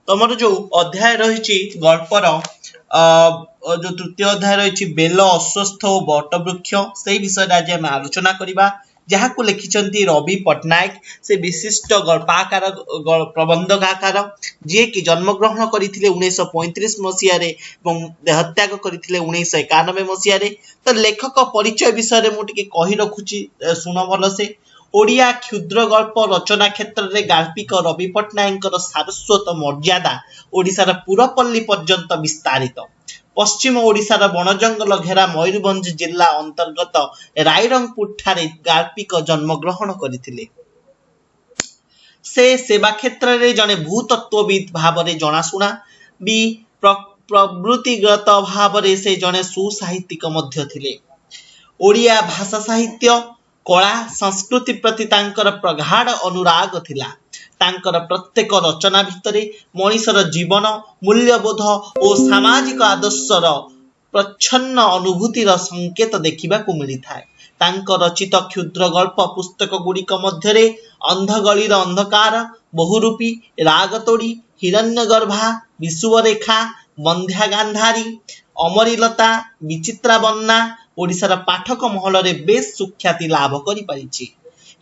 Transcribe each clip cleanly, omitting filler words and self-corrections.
तमर जो अध्याय रही गल्पर जो तृतीय अध्याय रही बेल अश्वस्थ और बटवृक्ष से विषय आज आम आलोचना करवा जहाँ को लिखिं रवि पट्टनायक से विशिष्ट गल्पाकार प्रबंधकार जी कि जन्मग्रहण करते 1935 मसीह देहत्याग करते 1991 मसीह। तो लेखक परिचय विषय मुझे कही रखुची शुण भल से ओडिया क्षुद्र गल्प रचना क्षेत्र में गाल्पिक रवि पट्टनायक सारस्वत मर्यादा ओडिशार पुरपल्ली पर्यंत विस्तारित। पश्चिम ओडिशार बण जंगल घेरा मयूरभंज जिला अंतर्गत रायरंगपुर ठारे गाल्पिक जन्मग्रहण करथिले। से सेवा क्षेत्र में जड़े भूतत्वविद भाव में जनाशुना भी प्रवृत्तिगत भाव से जड़े सुसाहित्यिक मध्य थिले। ओडिया भाषा साहित्य कला संस्कृति प्रति तांकर प्रगाढ़ अनुराग थिला। तांकर प्रत्येक रचना भितरे मनीषर जीवन मूल्यबोध और सामाजिक आदर्शर प्रच्छन्न अनुभूतिर संकेत देखा मिलता है। तांकर रचित क्षुद्र गल्प पुस्तक गुड़िक मध्य अंधगलीर अंधकार, बहुरूपी, रागतोड़ी, हिरण्यगर्भा, विषुवरेखा, बंध्या गांधारी, अमरीलता, विचित्रा बन्ना ओडिशार पाठक महल में बेस सुख्याति लाभ करि।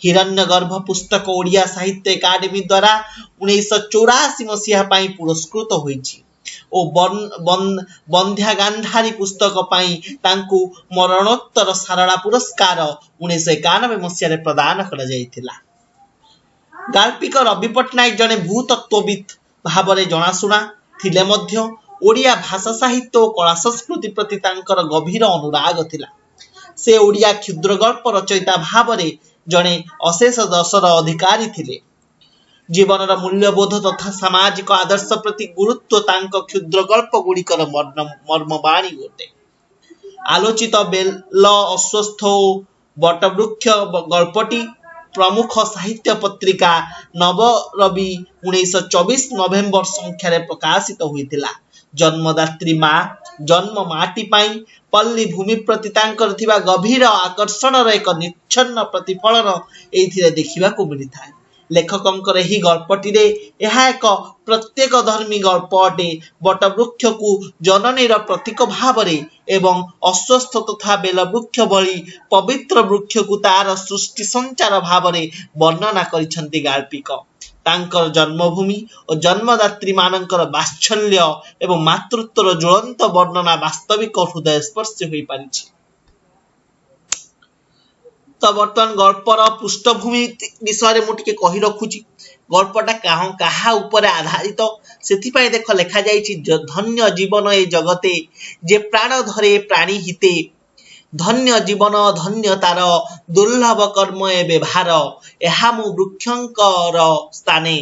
हिरण्यगर्भ पुस्तक ओडिया साहित्य एकाडेमी द्वारा 1984 मसीहा पुरस्कृत होईछि ओ बंध्या गांधारी पुस्तक तांकु मरणोत्तर सारला पुरस्कार 1991 मसीहा प्रदान करा जायतिला। गाल्पिक रवि पट्टनायक जने भूतत्वविद भाव में जनाशुना थिले मध्य ओडिया भाषा साहित्य और कला संस्कृति प्रति तांकर गभीर अनुराग थिला। से ओडिया क्षुद्र गल्प रचयिता भाव में जड़े अशेष दर्शर अधिकारी थिले। जीवन मूल्यबोध तथा सामाजिक आदर्श प्रति गुरुत्व तांक क्षुद्र गल्प गुड़िकर मर्मवाणी गोटे। आलोचित बेल अश्वस्थ बटवृक्ष गल्पटी प्रमुख साहित्य पत्रिका नवरवि 1924 नवेम्बर संख्यार प्रकाशित होइतिला। जन्मदात्री माँ जन्म माटी पाई पल्ली भूमि प्रति तांकर थिबा गभीर आकर्षण एक निच्छन्न प्रतिफलन एथिरे देखिबाकू मिलिता है। लेखकंकर एही गल्पटी रे एहा एक प्रत्येक धर्मी गल्प अटे। बटवृक्ष को जननीर प्रतीक भाव एवं अश्वस्थ तथा बेलवृक्ष भली पवित्र वृक्ष को तार सृष्टि संचार भाव वर्णना करिसेंती गाल्पिक। तांकर जन्मभूमि और जन्मदात्री मानकर वात्सल्य एवं मातृत्वर ज्वलंत वर्णना वास्तविक हृदय स्पर्शी हो पारि। तो बर्तमान गल्पर पृष्ठभूमि विषय मुझे कही रखुची। गल्पटा क्या ऊपर आधारित से देख लिखा जाइए धन्य जीवन ए जगते जे प्राण धरे प्राणी हिते, धन्य जीवन धन्य तार दुर्लभ कर्म ए व्यवहार, एहा मु वृक्षंकर स्थाने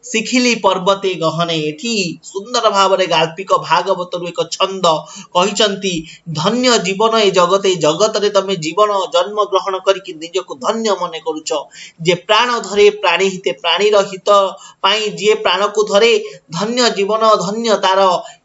शिखिली पर्वते गहने। एठी सुंदर भाव में गाल्पिक भागवत एक छंद कहिचंती धन्य जीवन ए जगते, जगत रे तमे जीवन जन्म ग्रहण करके निजको धन्य मने करूछ। जे प्राण धरे प्राणी हिते, प्राणीर हित पाई जे प्राण को धरे धन्य जीवन धन्य तार।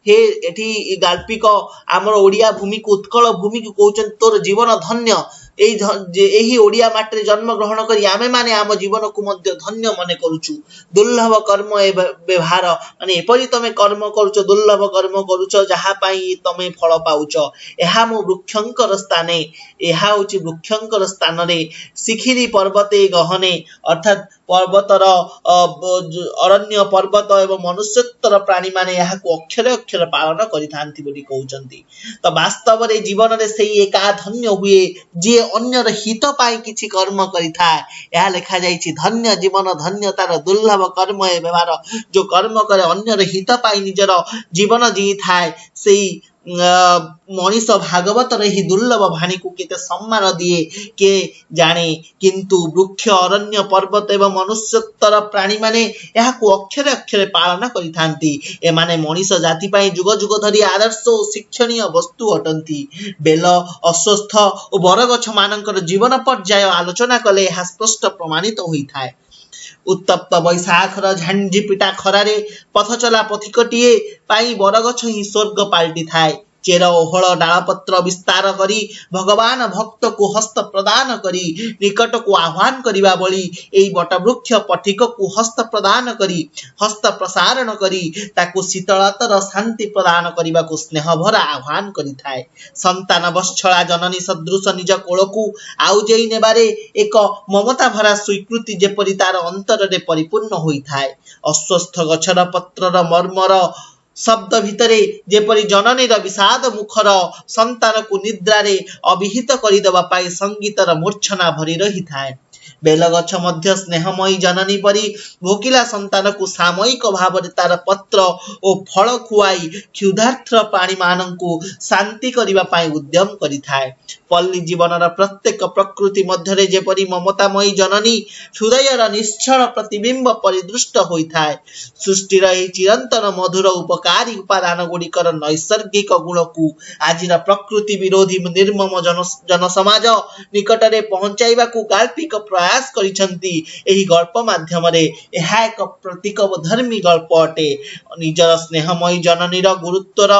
हे एठी गाल्पिक आमर ओडिया भूमि को उत्कल भूमि को कहउछन तोर जीवन धन्य। एही ओडिया माटी जन्म ग्रहण करी आमे माने आम जीवन को मध्य धन्य मने करूछु। दुर्लभ कर्म ए व्यवहार माने एपरि तमे कर्म करूछ, दुर्लभ कर्म करूछ जहा पाई तमे फल पाउछ। एहा मो वृक्षंकर स्थाने, एहा होची वृक्षंकर स्थान रे शिखिरी पर्वते गहने अर्थात पर्वतर अरण्य पर्वत एवं मनुष्योत्तर प्राणी माने याहाको अक्षर अक्षर पालन करिथांती बोली कहउचंती। तो वास्तव रे जीवन रे सेही एका धन्य हुए जे अन्यर हित पाई किछि कर्म करिथाय। यह लिखा जाइछि धन्य जीवन धन्य तार दुर्लभ कर्म ए व्यवहार। जो कर्म करे अन्यर हित पाई निजर जीवन जी थाए सेही मनीष भागवत रही दुर्लभ वाणी को केते सम्मान दिए के जाने। किंतु वृक्ष अरण्य पर्वत एवं मनुष्योत्तर प्राणी माने यह अक्षरे अक्षरे पालन करिथांती। ए माने मनीष जाति पाई जुग जुग धरी आदर्श और शिक्षणीय वस्तु अटंती। बेल अश्वस्थ और बरगछ मानकर जीवन पर्याय आलोचना कले यह स्पष्ट प्रमाणित होइथाय। उत्तप्त बैशाखर झांझी पिटा खरारे पथ चला पथिकटीए पाई बरगछ ही स्वर्ग पाल्टी थाए। चेर ओहल डालपत्र विस्तार करी भगवान भक्त को हस्त प्रदान करी निकट को आह्वान करिबा बली एई बटवृक्ष पथिक को हस्त प्रदान करी हस्त प्रसारण करी ताकू शीतलतर शांति प्रदान करिबा को स्नेह भरा आह्वान करिथाए। संतान बत्सला जननी सदृश निज कोलकू आउजेई नेबारे एक ममता भरा स्वीकृति जेपरि तार अंतर रे परिपूर्ण होइथाए। अस्वस्थ गछर पत्रर मर्मर शब्द भितरे जेपरि जननीर विषाद मुखर संतान को निद्रारे अभिहित करिदेबा पाई संगीतर मूर्छना भरी रही थाए। बेलगछ मध्य स्नेहमयी जननी परी भोकिला संतान को सामयिक भाव तार पत्र और फल खुआई क्षुधार्थ प्राणी मानंकु शांति करिबा पाई उद्यम करिथाए। पल्ली जीवनर प्रत्येक प्रकृति मध्यरे जेपरि ममतामयी जननी हृदयर निश्चल प्रतिबिंब परिदृष्ट होइथाए। सृष्टिर एही चिरंतन मधुर उपकारी उपादान गुड़िकर नैसर्गिक गुण को आजिर प्रकृति विरोधी निर्मम जन समाज निकटरे पहुंचाइबा को गाल्पिक प्रयास करिसंती। एही गल्प माध्यम रे एहा एक प्रतीक धर्मी गल्प अटे। निजर स्नेहमयी जननीर गुरुत्वर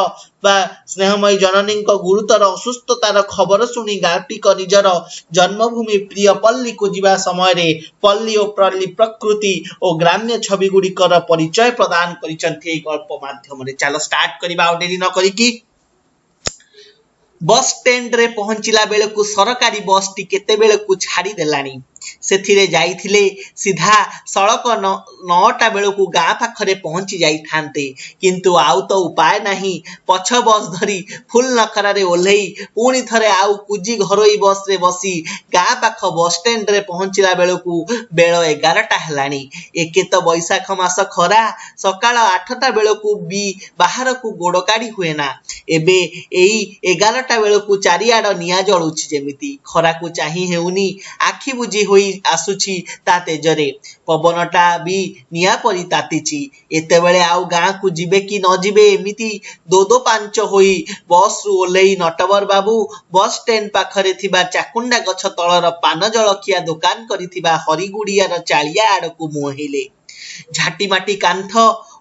बा स्नेहमयी जननी गुरुतर असुस्थतार खबर सुनी गाल्पिक निजर जन्मभूमि प्रिय पल्ली को जीवा समय रे पल्ली और पल्ली प्रकृति और ग्राम्य छवि गुड़िकर परिचय प्रदान करिसंती एही गल्प माध्यम रे। चलो स्टार्ट करिबा डेरी न करिकी। बस स्टैंड रे पहुंचिला बेले को सरकारी बस टी केते बेले को छाड़ी देलानी। सेथिरे जाइथिले सीधा सड़क 9टा बेले को गाँ पाखरे पहुंची जाई थांते, किंतु आउ तो उपाय नहीं। पछ बस धरी फुल नखरा रे ओल्हेई पुणी थरे आउ कुजी घरोई बस रे बसी गाँ पाख बस स्टैंड रे पहुंचिला बेले को बेल 11टा हेलानी। एके तो बैसाख मास खरा सकाळ 8टा बेले को भी बाहर को गोड़ काढ़ी हुए ना। एबे एई 11टा बेले को चारियाड निया जळुछि जेमिति खरा को चाही हेउनी आखि बुझी होई आसुछि ता तेजरे पवनटा भी निया परी तातीछि। एते बेले आउ गाँ को जिबे कि न जिबे एमिति दो दो पांच होई बस रु ओलेई नटवर बाबू बस स्टैंड पाखरे थिबा चाकुंडा गछ तळर पान जळखिया दुकान करिथिबा हरिगुड़ियार चालिया आड़कू मुहिले। झाटी माटी कांथ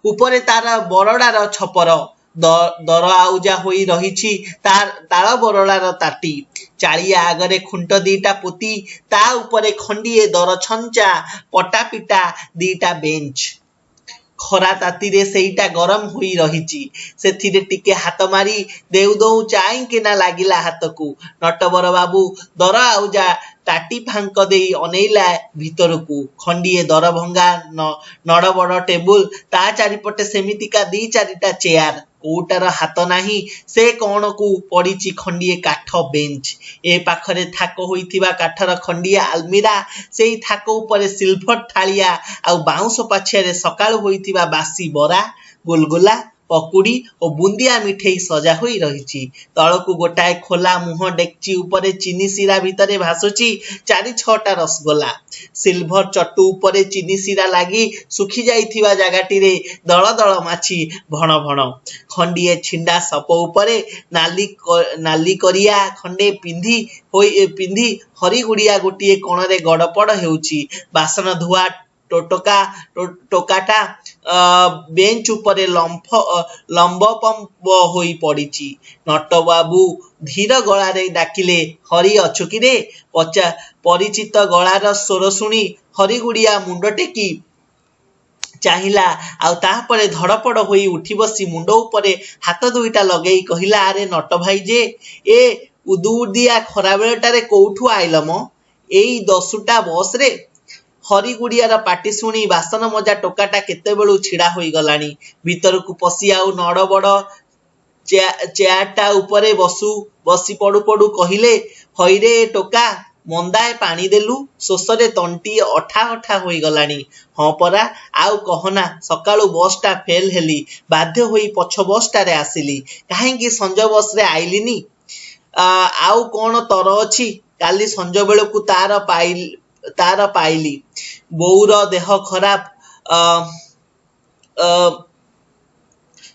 उपरे तार बरडार छपर दर आउजा होई रहिछि ताल बरडार ताटी। चालिया आगरे खुंट दीटा पोती ता उपरे खंडिए दर छंचा पटापिटा दीटा बेंच। खरा ताती रे सेईटा गरम होई रहिछि। सेथिरे टिके हाथ मारी देउ दौ चाई केना लागिला हाथकू। नटवर बाबू दर आउजा टाटी फांक देई अनेइला भितरकू। खंडिए दर भंगा नड़ बड़ टेबुल ता चारिपटे सेमितिका दी चारिटा चेयर। कोटार हाथ नाही से कौन को पड़ीची खंडिए काठ बेंच। ए पाखरे थाक होइथिबा काठर खंडिए आलमीरा सेई थाक उपरे सिल्भर थालिया आउ बाउंस पाछियारे सकाळ होइथिबा बासी बरा गुलगुला पकुड़ी और बुंदिया मिठेई सजा होई रहिछि। तळकू गोटाए खोला मुह डेक्ची उपरे चीनी सिरा भितरे भासुची 4-6टा रसगोला। सिल्भर चटू उपरे चीनी सिरा लागी सुखी जाइथिबा जागाटी रे दळ दळ माछी भण भण। खंडिए छिंडा सप उपरे नाली करिया खंडे पिंधी हरिगुड़िया गोटिए कोणरे गड़पड़ हेउची। बासन धुआ टोकाटा बेंच उपरे लंब पंप होई पड़ीची। नट बाबू धीर गलारे डाकिले हरि अछु कि रे। परिचित गलार स्वर सुनी हरिगुड़िया मुंड टेकी चाहिला आउ तापरे धड़पड़ होई उठी बसी मुंड उपरे हाथ दुईटा लगेई कहिला, अरे नट भाई जे ए उदुदिया खरा बेलटारे कोउठु आइल म? एई 10टा बस रे। हरिगुड़ियार पाटी शुणी बासन मजा टोकाटा केते बेलू छिड़ा होई गलानी। भीतर को पसी आउ नड़ बड़ चेयारटा उपरे बसी पड़ू पड़ू कहिले, हईरे टोका मंदाए पानी देलु? शोषरे तंटी अठा अठा होई गलानी। हाँ परा आउ कहना, सकाळू बसटा फेल हेली बाध्य होई पछ बसटारे आसिली। काहेंकी संज बस रे आइलिनी? आउ कौन तर अछि? काली संज बेलकू तार पाइली। बोउर देह खराब,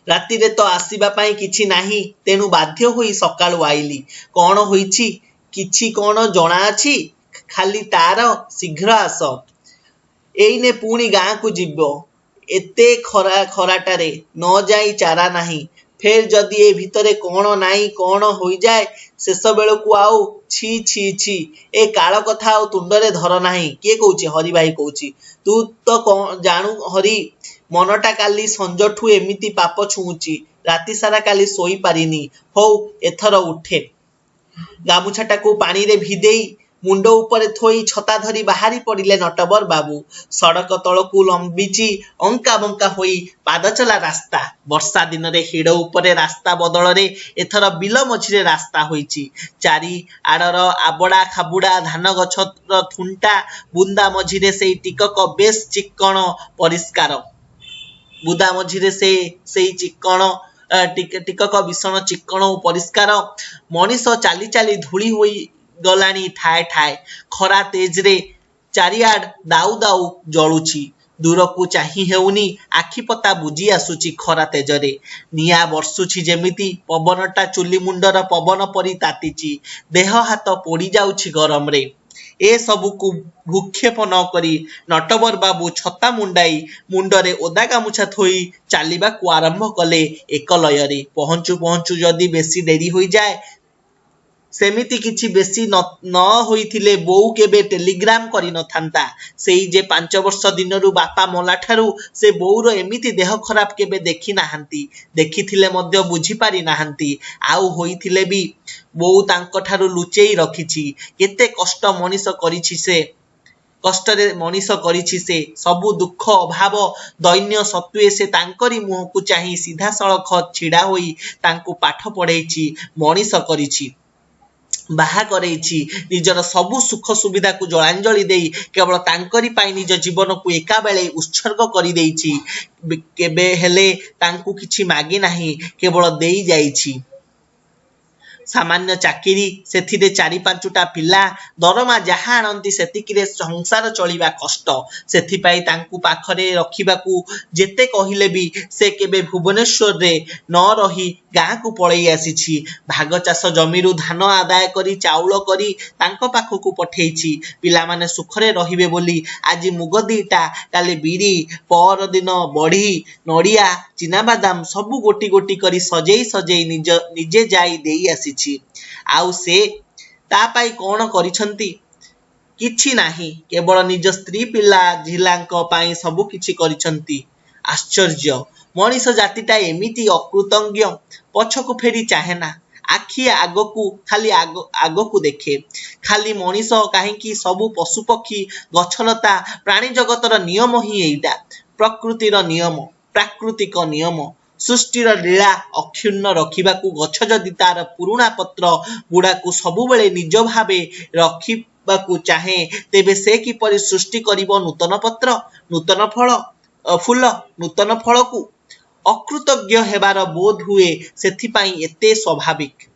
राति रे तो आसीबा पाई किछि नाही, तेनु बाध्य होई सकाळू आइली। कौन होईछि? किछि कौन जणा अछि? खाली तार शीघ्र आस। एइने पुणी गाँ को जिब्बो। एते खराटारे न जाई चारा नाही। फेर जदि ए भितरे कौन नाई कौन हो जाए शेष बेलू आउ छी छी छी ए काल कथा आ तुंडरे धर नाही। किए कहूची? हरि भाई कहूची। तू तो जानू हरि मनटा काली संजठू एमिति पाप छुऊची राति सारा काली सोई पारिनी। हौ एथर उठे। गामुछाटाकू पानी रे भिदेई मुंड उपरे थोई छता धरी बाहरी पड़िले नटवर बाबू। सड़क तलकू लंबिची अंका बंका होई पाद चला रास्ता। वर्षा दिन रे हिड़ उपरे रास्ता बदल रे एथर बिल मझिरे रास्ता होईची। चारि आड़र आबड़ा खाबुड़ा धान गछर थुंटा बुंदा मझिरे सेई टिकक बेस चिक्कण परिष्कार। बुदा मझिरे सेई चिक्कण टिकक भीषण चिक्कण और परिष्कार। मनीष चाली चाली धूली होई गलानी ठाए ठाए। खरा तेजरे चारिआड दाउ दाउ जळुची। दूरकू चाही हेउनी आखिपता बुझी आसुची खरा तेजरे। निआ बर्षुची जेमिति पवनटा चुली मुंडर पवन परी तातीची। देह हाथ पोड़ी जाउची गरमरे। ए सबुकू भूक्षेप न करी नटवर बाबू छता मुंडाई मुंडरे ओदा गामुछा थोई चालिबाकू आरंभ कले एक लयरे। पहुंचू पहुंचू जदि बेसी डेरी होई जाए सेमिति किछि बेसी न होइथिले बोऊ केबे टेलीग्राम करि न थांता। सेई जे 5 वर्ष दिनरू बापा मोला ठारू से बोऊर एमिति देह खराब केबे देखि नाहांती। देखिथिले मध्य बुझी पारि नाहांती। आउ होइथिले भी बोऊ तांको ठारू लुचेई रखिछि। केते कष्ट मनीष करिछि से कष्टरे मनीष करिछि से सबु दुख अभाव दैन्य सत्वे से तांकरी मुहकू चाही सीधा सड़क छिड़ा होई तांकू पाठ पढ़ेछि मनीष करिछि बाहा करेछि। निजर सबु सुख सुविधा को जलांजलि देई केवल तांकरी पाई निज जीवन को एका बेले उत्सर्ग करि देइछि। केबे हेले तांकू किछि मागी नाही केवल देई जाइछि। सामान्य चाकिरी सेथिरे 4-5टा पिला दरमा जहा आनंती सेतिकिरे संसार चलिबा कष्ट। सेथिपाई तांकू पाखरे रखिबाकू जेते कहिले भी से केबे भुवनेश्वर रे न रही गाँ को पळेई आसीछि। भाग चाष जमीरू धान आदाय करी चाउल करी तांको पाखकू पठेइछि। पिला माने सुखरे रहिबे बोली आज मुग दीटा काले बिरी पर दिन बढी नडिया चिनाबादाम सबु गोटी गोटी करी सजेई सजेई निजे जाई देई आसीछि। आउ से ता पाई कौन करिसंती? किछि नाही केवल निज स्त्री पिला झिलांक पाई सबु किछि करिसंती। आश्चर्य मनीष जातिटा एमिति अकृतज्ञ। पछकू फेरी चाहेना। आखि आगकू खाली आगकू देखे। खाली मनीष काहींकी सबु पशु पक्षी गछलता प्राणी जगतर नियम ही एइटा। प्रकृतिर नियम प्राकृतिक नियम सृष्टिर लीला अक्षुण्ण रखिबाकू गछ जदि तार पुरुणा पत्र गुड़ाकू सबुबेले निज भावे रखिबाकू चाहे तेबे से किपरि सृष्टि करिबो नूतन पत्र नूतन फूल नूतन फलकू? अकृतज्ञ हेबार बोध हुए सेथिपाई एते स्वाभाविक।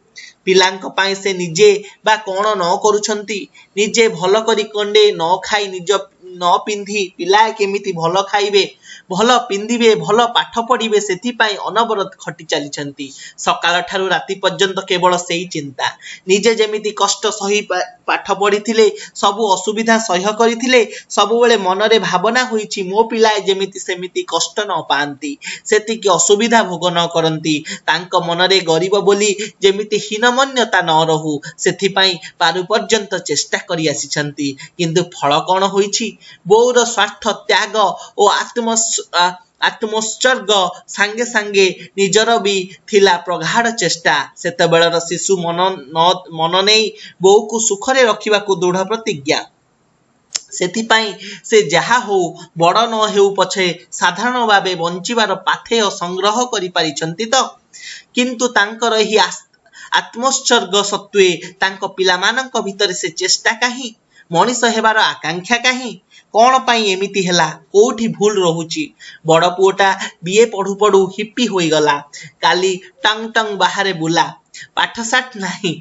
पिलांक पाई से निजे बा कौन न करुछंती? निजे भल करी कंडे न खाई निज न पिंधी पिला केमिति भल खाइबे भल पिंधिबे भल पाठ पढ़िबे सेथिपाई अनवरत खटी चलीछंती। सकाळ ठारू राति पर्यंत केवल सेई चिंता। निजे जेमिति कष्ट सही पाठ पढ़िथिले सबु असुविधा सह्य करिथिले सबुबेले मनरे भावना होईछि मो पिलाए जेमिति सेमिति कष्ट न पांती सेतिकी असुविधा भोग न करंती। तांक मनरे गरीब बोली जेमिति हीनमन्यता न रहू सेथिपाई पारु पर्यंत चेष्टा करि आसीछंती। किंतु फल कौन होईछि? बोऊर स्वार्थ त्याग ओ आत्मोत्सर्ग सांगे सांगे निजर भी थिला प्रगाढ़ चेष्टा। सेतेबेलर शिशु मन नहीं बोऊ को सुखरे रखिबाकू दृढ़ प्रतिज्ञा। सेथिपाई से जहा हो बड़ न हेउ पछे साधारण भावे बंचिबार पाथेय संग्रह करि पारिछंती तो। किंतु तांकर ही आत्मोत्सर्ग सत्वे तांक पिलामानंक भितरे से चेष्टा काहीं? मनीष हेबार आकांक्षा काहीं? कौन पाई एमिति हेला? कोठी भूल रहुची? बड़ पुओटा बीए पढ़ू पढ़ू हिप्पी होई गला। काली टंग टंग बाहरे बुला। पाठसाठ नाही।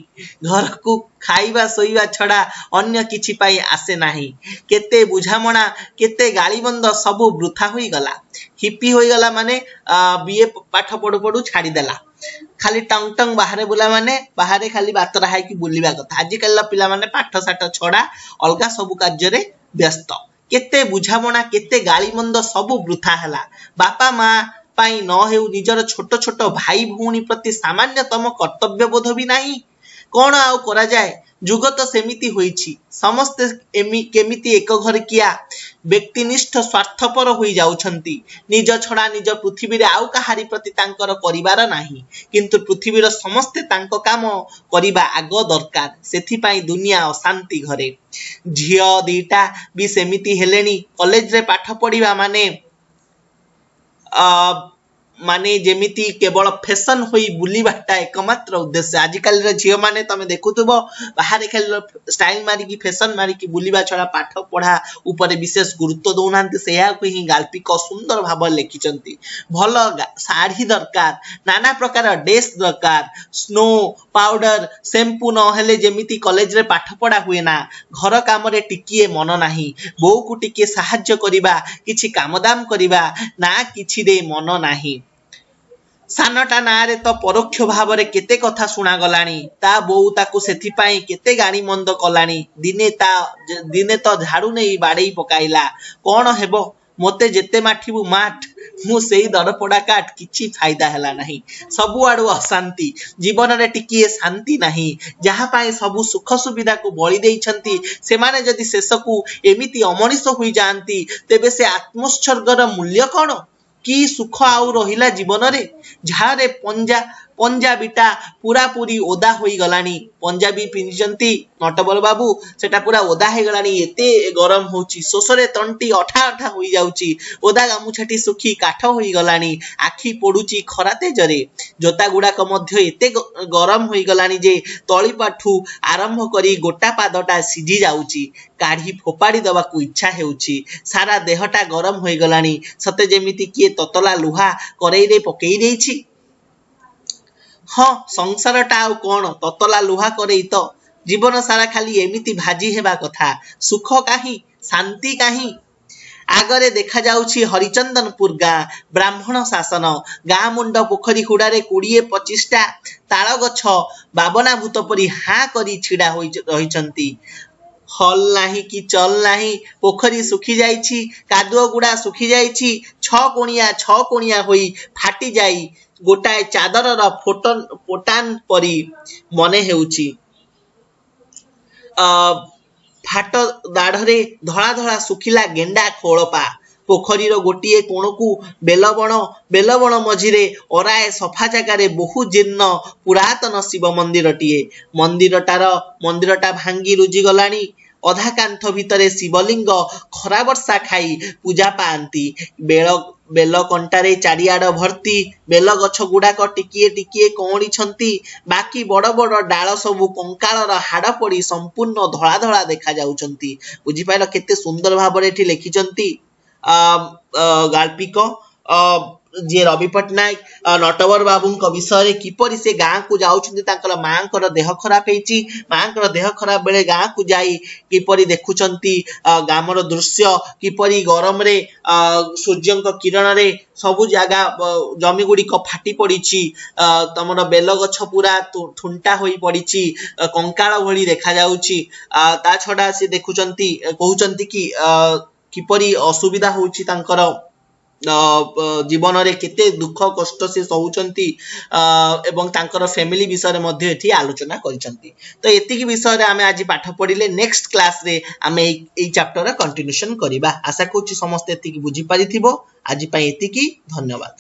घर को खाइबा सोइबा छड़ा अन्य किछि पाई आसे नाही। केते बुझामणा केते गालीबंद सबु वृथा होई गला। हिप्पी होई गला माने बीए पाठ पढ़ू पढ़ू छाड़ी देला। खाली टंग टंग बाहरे बुला माने बाहरे खाली बातरा हाई की बुलिबा कथा। आज काल पिला माने पाठसाठ छड़ा अलगा सबु कार्य व्यस्त। केते बुझामणा केते गालीमंद सबु वृथा हैला। बापा माँ ପାଇଁ ନ ହେଉ ନିଜର ଛୋଟ ଛୋଟ ଭାଇ ଭଉଣୀ ପ୍ରତି ସାମାନ୍ୟତମ କର୍ତ୍ତବ୍ୟବୋଧ ବି ନାହିଁ। କଣ ଆଉ କରାଯାଏ, ଯୁଗ ତ ସେମିତି ହୋଇଛି। ସମସ୍ତେ କେମିତି ଏକଘରକିଆ ବ୍ୟକ୍ତିନିଷ୍ଠ ସ୍ୱାର୍ଥପର ହୋଇ ଯାଉଛନ୍ତି। ନିଜ ଛଡ଼ା ନିଜ ପୃଥିବୀରେ ଆଉ କାହାରି ପ୍ରତି ତାଙ୍କର କରିବାର ନାହିଁ। କିନ୍ତୁ ପୃଥିବୀର ସମସ୍ତେ ତାଙ୍କ କାମ କରିବା ଆଗ ଦରକାର। ସେଥିପାଇଁ ଦୁନିଆ ଅଶାନ୍ତି ଘରେ। ଝିଅ ଦିଟା ବି ସେମିତି ହେଲେଣି। କଲେଜରେ ପାଠ ପଢିବା ମାନେ ଯେମିତି କେବଳ ଫ୍ୟାସନ ହୋଇ ବୁଲିବାଟା ଏକମାତ୍ର ଉଦ୍ଦେଶ୍ୟ। ଆଜିକାଲିର ଝିଅ ମାନେ ତମେ ଦେଖୁଥିବ ବାହାରେ ଖାଲି ଷ୍ଟାଇଲ ମାରିକି ଫ୍ୟାସନ ମାରିକି ବୁଲିବା ଛଡ଼ା ପାଠ ପଢା ଉପରେ ବିଶେଷ ଗୁରୁତ୍ୱ ଦଉନାହାନ୍ତି। ସେଇଆକୁ ହିଁ ଗାଳ୍ପିକ ସୁନ୍ଦର ଭାବରେ ଲେଖିଛନ୍ତି। ଭଲ ଶାଢ଼ୀ ଦରକାର, ନାନା ପ୍ରକାର ଡ୍ରେସ୍ ଦରକାର, ସ୍ନୋ ପାଉଡର ସେମ୍ପୁ ନହେଲେ ଯେମିତି କଲେଜରେ ପାଠ ପଢା ହୁଏ ନା। ଘର କାମରେ ଟିକିଏ ମନ ନାହିଁ। ବୋଉକୁ ଟିକେ ସାହାଯ୍ୟ କରିବା, କିଛି କାମଦାମ କରିବା ନା କିଛିରେ ମନ ନାହିଁ। ସାନଟା ନାଁରେ ତ ପରୋକ୍ଷ ଭାବରେ କେତେ କଥା ଶୁଣାଗଲାଣି। ତା ବୋଉ ତାକୁ ସେଥିପାଇଁ କେତେ ଗାଳି ମନ୍ଦ କଲାଣି। ଦିନେ ତ ଝାଡୁ ନେଇ ବାଡେଇ ପକାଇଲା। କଣ ହେବ, ମୋତେ ଯେତେ ମାଠିବୁ ମାଠ, ମୁଁ ସେଇ ଦରପୋଡା କାଠ। କିଛି ଫାଇଦା ହେଲା ନାହିଁ। ସବୁଆଡୁ ଅଶାନ୍ତି। ଜୀବନରେ ଟିକିଏ ଶାନ୍ତି ନାହିଁ। ଯାହା ପାଇଁ ସବୁ ସୁଖ ସୁବିଧାକୁ ବଳି ଦେଇଛନ୍ତି, ସେମାନେ ଯଦି ଶେଷକୁ ଏମିତି ଅମଣିଷ ହୋଇଯାଆନ୍ତି, ତେବେ ସେ ଆତ୍ମୋତ୍ସର୍ଗର ମୂଲ୍ୟ କଣ? କି ସୁଖ ଆଉ ରହିଲା ଜୀବନରେ? ଝାଳରେ ପଞ୍ଜାବୀଟା ପୁରାପୁରି ଓଦା ହୋଇଗଲାଣି। ପଞ୍ଜାବୀ ପିନ୍ଧିଛନ୍ତି ନଟବର ବାବୁ, ସେଟା ପୁରା ଓଦା ହେଇଗଲାଣି। ଏତେ ଗରମ ହଉଛି, ଶୋଷରେ ତଣ୍ଟି ଅଠା ଅଠା ହୋଇଯାଉଛି। ଓଦା ଗାମୁଛାଟି ଶୁଖି କାଠ ହୋଇଗଲାଣି। ଆଖି ପୋଡୁଛି ଖରା ତେଜରେ। ଜୋତା ଗୁଡାକ ମଧ୍ୟ ଏତେ ଗରମ ହୋଇଗଲାଣି ଯେ ତଳିପାଠୁ ଆରମ୍ଭ କରି ଗୋଟା ପାଦଟା ସିଝି ଯାଉଛି। କାଢି ଫୋପାଡ଼ି ଦେବାକୁ ଇଚ୍ଛା ହେଉଛି। ସାରା ଦେହଟା ଗରମ ହୋଇଗଲାଣି, ସତେ ଯେମିତି କିଏ ତତଲା ଲୁହା କରେଇରେ ପକେଇ ଦେଇଛି। ହଁ, ସଂସାରଟା ଆଉ କଣ, ତତଲା ଲୁହା କରେଇ ତ। ଜୀବନ ସାରା ଖାଲି ଏମିତି ଭାଜି ହେବା କଥା। ସୁଖ କାହିଁ, ଶାନ୍ତି କାହିଁ? ଆଗରେ ଦେଖାଯାଉଛି ହରିଚନ୍ଦନପୁର ଗାଁ। ବ୍ରାହ୍ମଣ ଶାସନ। ଗାଁ ମୁଣ୍ଡ ପୋଖରୀ ହୁଡାରେ 20-25ଟା ତାଳ ଗଛ ବାବନାଭୂତ ପରି ହାଁ କରି ଛିଡା ରହିଛନ୍ତି। ହଲ ନାହିଁ କି ଚଲ ନାହିଁ। ପୋଖରୀ ଶୁଖି ଯାଇଛି। କାଦୁଅ ଗୁଡା ଶୁଖି ଯାଇଛି। ଛଅ କୋଣିଆ ହୋଇ ଫାଟି ଯାଇ ଗୋଟାଏ ଚାଦରର ପୋଟାନ ପରି ମନେ ହେଉଛି। ଫାଟ ଦାଢରେ ଧଳା ଧଳା ଶୁଖିଲା ଗେଣ୍ଡା ଖୋଳପା। ପୋଖରୀର ଗୋଟିଏ କୋଣକୁ ବେଲବଣ ମଝିରେ ଅରାଏ ସଫା ଜାଗାରେ ବହୁ ଜୀର୍ଣ୍ଣ ପୁରାତନ ଶିବ ମନ୍ଦିରଟିଏ। ମନ୍ଦିରଟା ଭାଙ୍ଗି ରୁଜି ଗଲାଣି। ଅଧା କାନ୍ଥ ଭିତରେ ଶିବଲିଙ୍ଗ ଖରା ବର୍ଷା ଖାଇ ପୂଜା ପାଆନ୍ତି। ବେଲ କଣ୍ଟାରେ ଚାରିଆଡ ଭର୍ତ୍ତି। ବେଲ ଗଛ ଗୁଡାକ ଟିକିଏ ଟିକିଏ କଅଁଳିଛନ୍ତି। ବାକି ବଡ ବଡ ଡାଳ ସବୁ କଙ୍କାଳର ହାଡ ପଡି ସମ୍ପୂର୍ଣ୍ଣ ଧଳା ଧଳା ଦେଖା ଯାଉଛନ୍ତି। ବୁଝିପାରିଲ କେତେ ସୁନ୍ଦର ଭାବରେ ଏଠି ଲେଖିଛନ୍ତି ଗାଳ୍ପିକ ଯିଏ ରବି ପଟ୍ଟନାୟକ ନଟବର ବାବୁଙ୍କ ବିଷୟରେ। କିପରି ସେ ଗାଁକୁ ଯାଉଛନ୍ତି, ତାଙ୍କର ମାଙ୍କର ଦେହ ଖରାପ ହେଇଛି। ମାଙ୍କର ଦେହ ଖରାପ ବେଳେ ଗାଁକୁ ଯାଇ କିପରି ଦେଖୁଛନ୍ତି ଗ୍ରାମର ଦୃଶ୍ୟ, କିପରି ଗରମରେ ସୂର୍ଯ୍ୟଙ୍କ କିରଣରେ ସବୁ ଜାଗା ଜମି ଗୁଡିକ ଫାଟି ପଡିଛି। ତମର ବେଲ ଗଛ ପୁରା ଥୁଣ୍ଟା ହୋଇ ପଡିଛି, କଙ୍କାଳ ଭଳି ଦେଖାଯାଉଛି। ତା ଛଡା ସେ କହୁଛନ୍ତି କି କିପରି ଅସୁବିଧା ହଉଛି ତାଙ୍କର ଜୀବନରେ, କେତେ ଦୁଃଖ କଷ୍ଟ ସେ ସହୁଛନ୍ତି ଏବଂ ତାଙ୍କର ଫ୍ୟାମିଲି ବିଷୟରେ ମଧ୍ୟ ଏଠି ଆଲୋଚନା କରିଛନ୍ତି। ତ ଏତିକି ବିଷୟରେ ଆମେ ଆଜି ପାଠ ପଢିଲେ। ନେକ୍ସଟ କ୍ଲାସରେ ଆମେ ଏଇ ଚାପ୍ଟର କଣ୍ଟିନ୍ୟୁସନ କରିବା। ଆଶା କରୁଛି ସମସ୍ତେ ଏତିକି ବୁଝିପାରିଥିବ। ଆଜି ପାଇଁ ଏତିକି, ଧନ୍ୟବାଦ।